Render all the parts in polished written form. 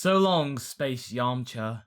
So long, Space Yamcha.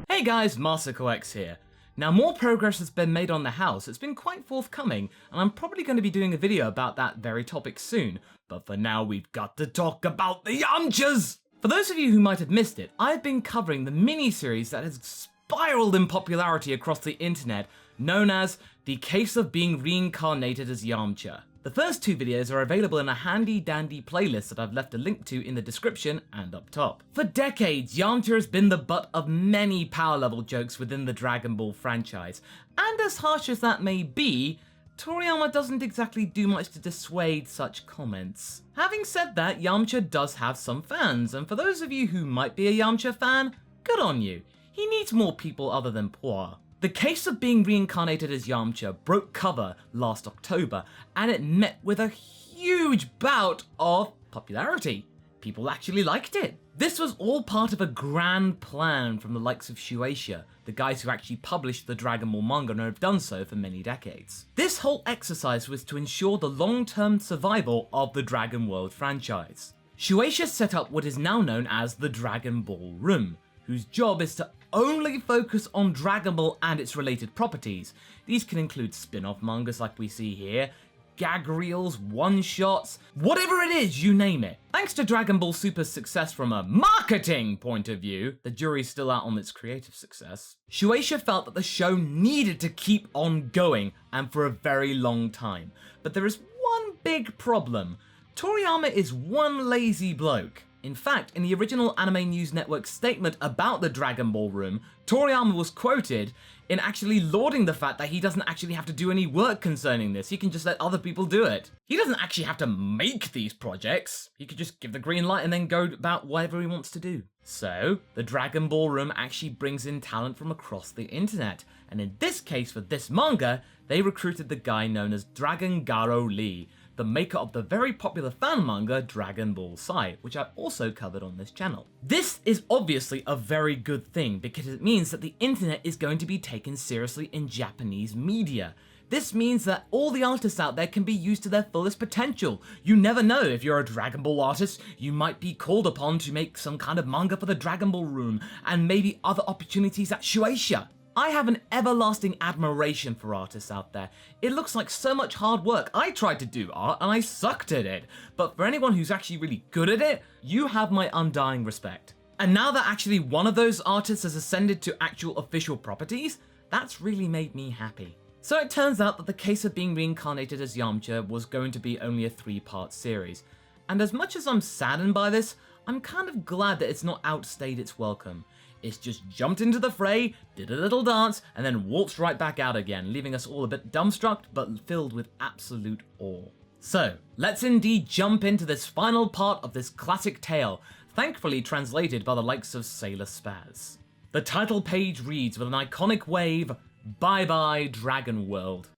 Hey guys, MasakoX here. Now, more progress has been made on the house. It's been quite forthcoming, and I'm probably going to be doing a video about that very topic soon. But for now, we've got to talk about the Yamchas! For those of you who might have missed it, I've been covering the mini-series that has spiraled in popularity across the internet, known as The Case of Being Reincarnated as Yamcha. The first two videos are available in a handy-dandy playlist that I've left a link to in the description and up top. For decades, Yamcha has been the butt of many power-level jokes within the Dragon Ball franchise, and as harsh as that may be, Toriyama doesn't exactly do much to dissuade such comments. Having said that, Yamcha does have some fans, and for those of you who might be a Yamcha fan, good on you. He needs more people other than Poir. The Case of Being Reincarnated as Yamcha broke cover last October, and it met with a huge bout of popularity. People actually liked it. This was all part of a grand plan from the likes of Shueisha, the guys who actually published the Dragon Ball manga and have done so for many decades. This whole exercise was to ensure the long-term survival of the Dragon World franchise. Shueisha set up what is now known as the Dragon Ball Room, whose job is to only focus on Dragon Ball and its related properties. These can include spin-off mangas like we see here, gag reels, one-shots, whatever it is, you name it. Thanks to Dragon Ball Super's success from a marketing point of view, the jury's still out on its creative success, Shueisha felt that the show needed to keep on going, and for a very long time. But there is one big problem. Toriyama is one lazy bloke. In fact, in the original Anime News Network statement about the Dragon Ball Room, Toriyama was quoted in actually lauding the fact that he doesn't actually have to do any work concerning this. He can just let other people do it. He doesn't actually have to make these projects. He could just give the green light and then go about whatever he wants to do. So, the Dragon Ball Room actually brings in talent from across the internet. And in this case, for this manga, they recruited the guy known as Dragon Garo Lee, the maker of the very popular fan manga Dragon Ball Sai, which I've also covered on this channel. This is obviously a very good thing because it means that the internet is going to be taken seriously in Japanese media. This means that all the artists out there can be used to their fullest potential. You never know, if you're a Dragon Ball artist, you might be called upon to make some kind of manga for the Dragon Ball Room and maybe other opportunities at Shueisha. I have an everlasting admiration for artists out there. It looks like so much hard work. I tried to do art and I sucked at it. But for anyone who's actually really good at it, you have my undying respect. And now that actually one of those artists has ascended to actual official properties, that's really made me happy. So it turns out that The Case of Being Reincarnated as Yamcha was going to be only a 3-part series. And as much as I'm saddened by this, I'm kind of glad that it's not outstayed its welcome. It's just jumped into the fray, did a little dance, and then waltzed right back out again, leaving us all a bit dumbstruck, but filled with absolute awe. So, let's indeed jump into this final part of this classic tale, thankfully translated by the likes of Sailor Spaz. The title page reads with an iconic wave, "Bye bye Dragon World."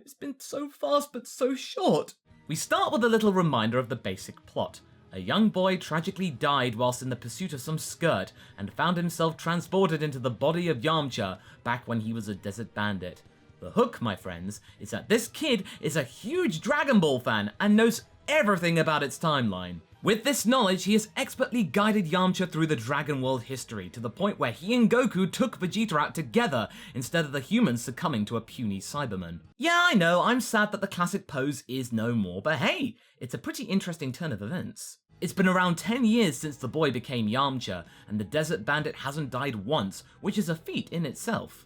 It's been so fast but so short. We start with a little reminder of the basic plot. A young boy tragically died whilst in the pursuit of some skirt and found himself transported into the body of Yamcha back when he was a desert bandit. The hook, my friends, is that this kid is a huge Dragon Ball fan and knows everything about its timeline. With this knowledge, he has expertly guided Yamcha through the Dragon World history to the point where he and Goku took Vegeta out together instead of the humans succumbing to a puny Cyberman. Yeah, I know, I'm sad that the classic pose is no more, but hey, it's a pretty interesting turn of events. It's been around 10 years since the boy became Yamcha, and the Desert Bandit hasn't died once, which is a feat in itself.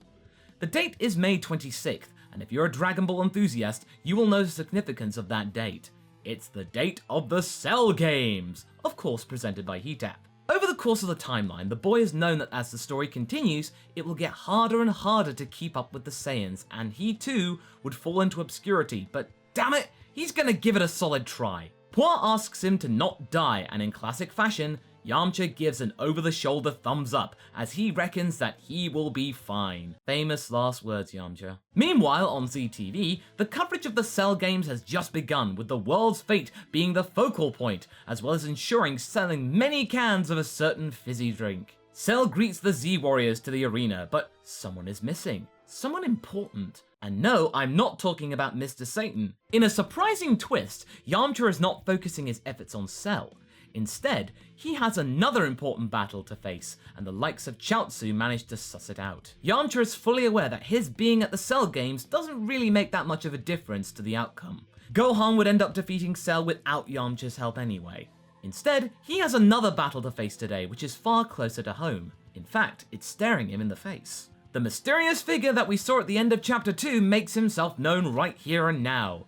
The date is May 26th, and if you're a Dragon Ball enthusiast, you will know the significance of that date. It's the date of the Cell Games, of course presented by Heatap. Over the course of the timeline, the boy has known that as the story continues, it will get harder and harder to keep up with the Saiyans, and he too would fall into obscurity, but damn it, he's gonna give it a solid try. Poir asks him to not die, and in classic fashion, Yamcha gives an over-the-shoulder thumbs up, as he reckons that he will be fine. Famous last words, Yamcha. Meanwhile, on ZTV, the coverage of the Cell Games has just begun, with the world's fate being the focal point, as well as ensuring selling many cans of a certain fizzy drink. Cell greets the Z-Warriors to the arena, but someone is missing. someone important. And no, I'm not talking about Mr. Satan. In a surprising twist, YAMCHA is not focusing his efforts on Cell. Instead, he has another important battle to face, and the likes of Chaozu manage to suss it out. YAMCHA is fully aware that his being at the Cell games doesn't really make that much of a difference to the outcome. Gohan would end up defeating Cell without YAMCHA's help anyway. Instead, he has another battle to face today, which is far closer to home. In fact, it's staring him in the face. The mysterious figure that we saw at the end of Chapter 2 makes himself known right here and now.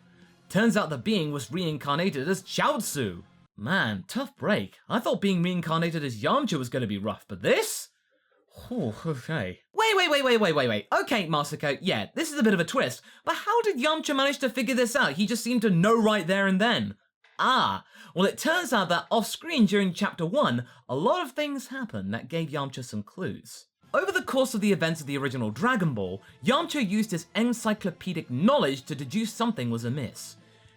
Turns out the being was reincarnated as Chaozu. Man, tough break. I thought being reincarnated as YAMCHA was going to be rough, but this? Oh, okay. Wait. Okay, Masako, yeah, this is a bit of a twist, but how did YAMCHA manage to figure this out? He just seemed to know right there and then. Well, it turns out that off-screen during Chapter 1, a lot of things happened that gave YAMCHA some clues. Over the course of the events of the original Dragon Ball, YAMCHA used his encyclopedic knowledge to deduce something was amiss.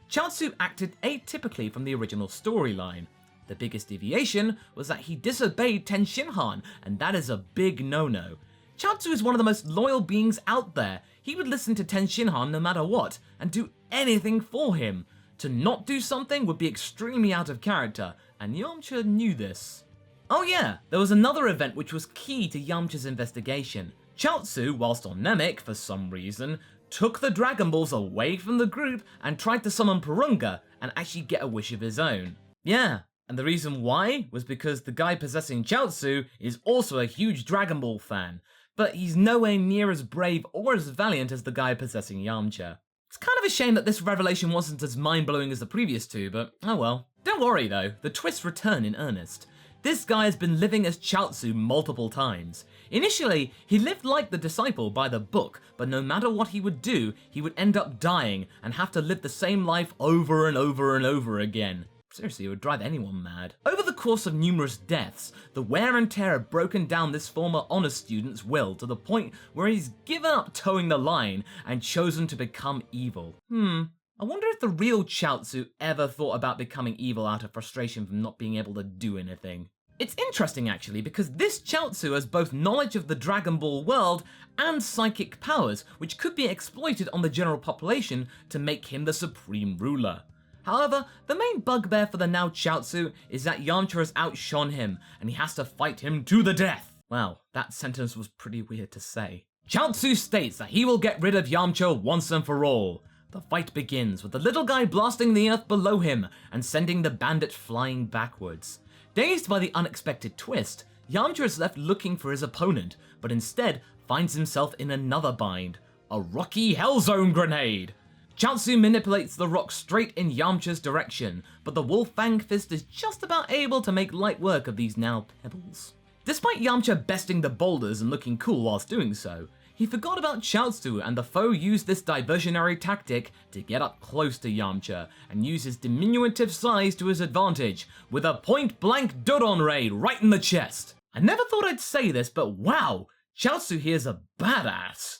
Chaozu acted atypically from the original storyline. The biggest deviation was that he disobeyed Tenshinhan, and that is a big no-no. Chaozu is one of the most loyal beings out there. He would listen to Tenshinhan no matter what, and do anything for him. To not do something would be extremely out of character, and YAMCHA knew this. Oh yeah, there was another event which was key to YAMCHA's investigation. Chaozu, whilst on Namek for some reason, took the Dragon Balls away from the group and tried to summon Porunga and actually get a wish of his own. Yeah, and the reason why was because the guy possessing Chaozu is also a huge Dragon Ball fan, but he's nowhere near as brave or as valiant as the guy possessing Yamcha. It's kind of a shame that this revelation wasn't as mind-blowing as the previous two, but oh well. Don't worry though, the twists return in earnest. This guy has been living as Chaozu multiple times. Initially, he lived like the disciple by the book, but no matter what he would do, he would end up dying and have to live the same life over and over and over again. Seriously, it would drive anyone mad. Over the course of numerous deaths, the wear and tear have broken down this former honor student's will to the point where he's given up towing the line and chosen to become evil. I wonder if the real Chaozu ever thought about becoming evil out of frustration from not being able to do anything. It's interesting actually, because this Chaozu has both knowledge of the Dragon Ball world and psychic powers, which could be exploited on the general population to make him the supreme ruler. However, the main bugbear for the now Chaozu is that Yamcha has outshone him, and he has to fight him to the death. Well, that sentence was pretty weird to say. Chaozu states that he will get rid of Yamcha once and for all. The fight begins with the little guy blasting the earth below him and sending the bandit flying backwards. Dazed by the unexpected twist, Yamcha is left looking for his opponent, but instead finds himself in another bind, a rocky Hellzone grenade. Chaozu manipulates the rock straight in Yamcha's direction, but the Wolf Fang Fist is just about able to make light work of these now pebbles. Despite Yamcha besting the boulders and looking cool whilst doing so, he forgot about Chaozu, and the foe used this diversionary tactic to get up close to Yamcha and use his diminutive size to his advantage with a point-blank Dodon raid right in the chest. I never thought I'd say this, but wow, Chaozu here's a badass.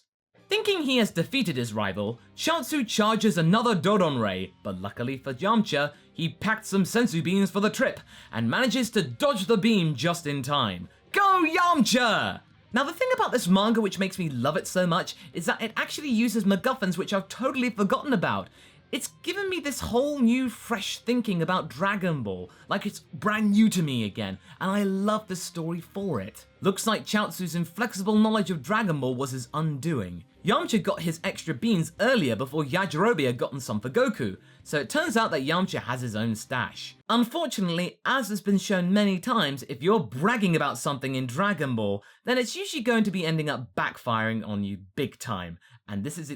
Thinking he has defeated his rival, Chaozu charges another Dodon Ray, but luckily for Yamcha, he packed some senzu beans for the trip and manages to dodge the beam just in time. Go Yamcha! Now the thing about this manga which makes me love it so much is that it actually uses MacGuffins which I've totally forgotten about. It's given me this whole new fresh thinking about Dragon Ball, like it's brand new to me again, and I love the story for it. Looks like Chaozu's inflexible knowledge of Dragon Ball was his undoing. Yamcha got his extra beans earlier before Yajirobe had gotten some for Goku, so it turns out that Yamcha has his own stash. Unfortunately, as has been shown many times, if you're bragging about something in Dragon Ball, then it's usually going to be ending up backfiring on you big time, and this is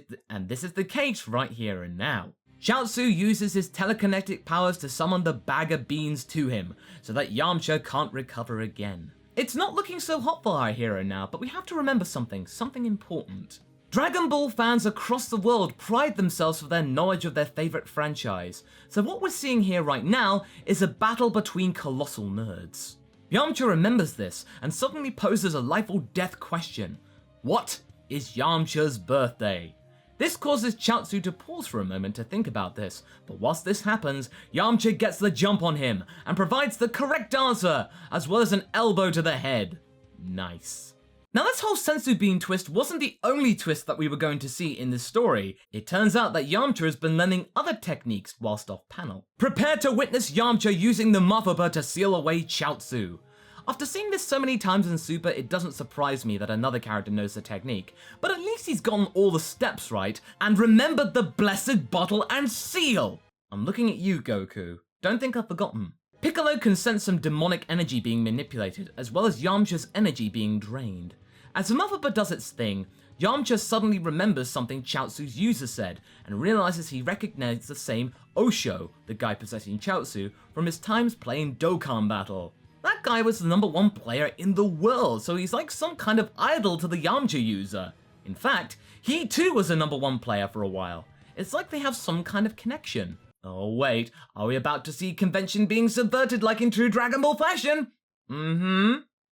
the case right here and now. Chaozu uses his telekinetic powers to summon the bag of beans to him, so that Yamcha can't recover again. It's not looking so hot for our hero now, but we have to remember something important. Dragon Ball fans across the world pride themselves for their knowledge of their favourite franchise, so what we're seeing here right now is a battle between colossal nerds. Yamcha remembers this and suddenly poses a life or death question. What is Yamcha's birthday? This causes Chaozu to pause for a moment to think about this, but whilst this happens, Yamcha gets the jump on him and provides the correct answer, as well as an elbow to the head. Nice. Now this whole sensu bean twist wasn't the only twist that we were going to see in this story. It turns out that Yamcha has been learning other techniques whilst off panel. Prepare to witness Yamcha using the Motherboard to seal away Chaozu. After seeing this so many times in Super, it doesn't surprise me that another character knows the technique, but at least he's gotten all the steps right and remembered the blessed bottle and seal! I'm looking at you, Goku. Don't think I've forgotten. Piccolo can sense some demonic energy being manipulated, as well as Yamcha's energy being drained. As the Motherboard does its thing, Yamcha suddenly remembers something Chaozu's user said, and realizes he recognized the same Osho, the guy possessing Chaozu, from his times playing Dokkan Battle. That guy was the #1 player in the world, so he's like some kind of idol to the Yamcha user. In fact, he too was a #1 player for a while. It's like they have some kind of connection. Oh wait, are we about to see convention being subverted like in true Dragon Ball fashion?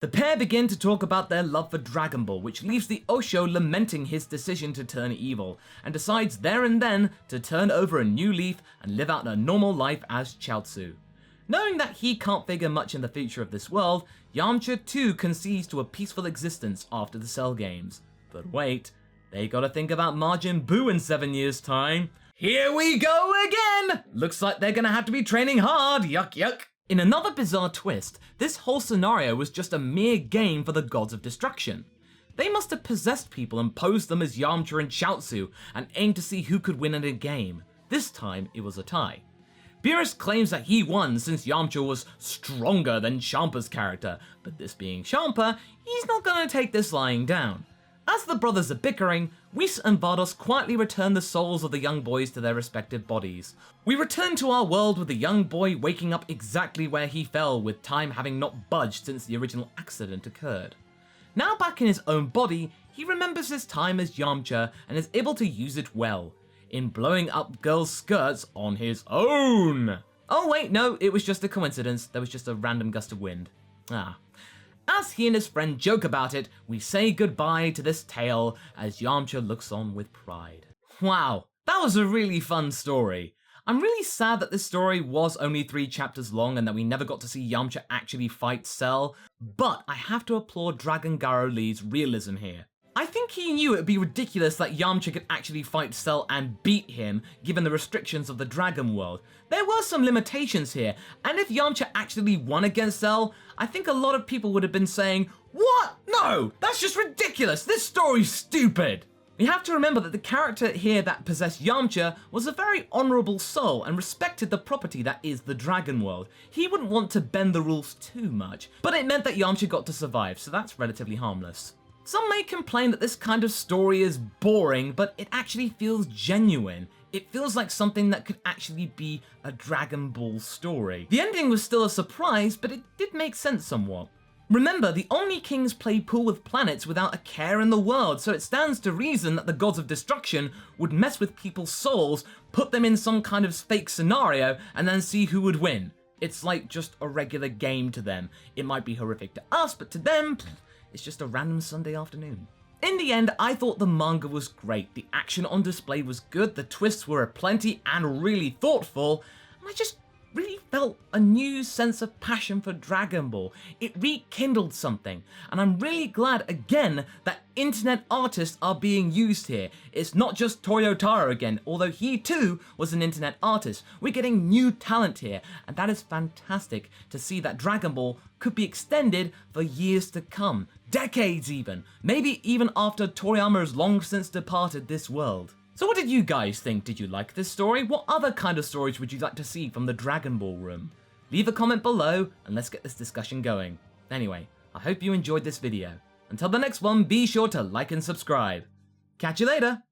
The pair begin to talk about their love for Dragon Ball, which leaves the Osho lamenting his decision to turn evil, and decides there and then to turn over a new leaf and live out a normal life as Chaozu. Knowing that he can't figure much in the future of this world, Yamcha too concedes to a peaceful existence after the Cell Games. But wait, they gotta think about Majin Buu in 7 years' time. Here we go again! Looks like they're gonna have to be training hard, yuck yuck. In another bizarre twist, this whole scenario was just a mere game for the Gods of Destruction. They must have possessed people and posed them as Yamcha and Chaozu and aimed to see who could win in a game. This time, it was a tie. Beerus claims that he won since Yamcha was stronger than Champa's character, but this being Champa, he's not gonna take this lying down. As the brothers are bickering, Whis and Vados quietly return the souls of the young boys to their respective bodies. We return to our world with the young boy waking up exactly where he fell, with time having not budged since the original accident occurred. Now back in his own body, he remembers his time as Yamcha and is able to use it well, in blowing up girls' skirts on his own. Oh wait, no, it was just a coincidence. There was just a random gust of wind. As he and his friend joke about it, we say goodbye to this tale as Yamcha looks on with pride. Wow, that was a really fun story. I'm really sad that this story was only 3 chapters long and that we never got to see Yamcha actually fight Cell, but I have to applaud Dragon Garo Lee's realism here. I think he knew it would be ridiculous that Yamcha could actually fight Cell and beat him, given the restrictions of the Dragon World. There were some limitations here, and if Yamcha actually won against Cell, I think a lot of people would have been saying, "What? No, that's just ridiculous, this story's stupid!" We have to remember that the character here that possessed Yamcha was a very honourable soul and respected the property that is the Dragon World. He wouldn't want to bend the rules too much, but it meant that Yamcha got to survive, so that's relatively harmless. Some may complain that this kind of story is boring, but it actually feels genuine. It feels like something that could actually be a Dragon Ball story. The ending was still a surprise, but it did make sense somewhat. Remember, the Omni Kings play pool with planets without a care in the world, so it stands to reason that the Gods of Destruction would mess with people's souls, put them in some kind of fake scenario, and then see who would win. It's like just a regular game to them. It might be horrific to us, but to them, it's just a random Sunday afternoon. In the end, I thought the manga was great. The action on display was good, the twists were aplenty and really thoughtful, and I just really felt a new sense of passion for Dragon Ball. It rekindled something, and I'm really glad again that internet artists are being used here. It's not just Toyotaro again, although he too was an internet artist. We're getting new talent here, and that is fantastic to see that Dragon Ball could be extended for years to come, decades even, maybe even after Toriyama has long since departed this world. So what did you guys think? Did you like this story? What other kind of stories would you like to see from the Dragon Ball room? Leave a comment below and let's get this discussion going. Anyway, I hope you enjoyed this video. Until the next one, be sure to like and subscribe. Catch you later!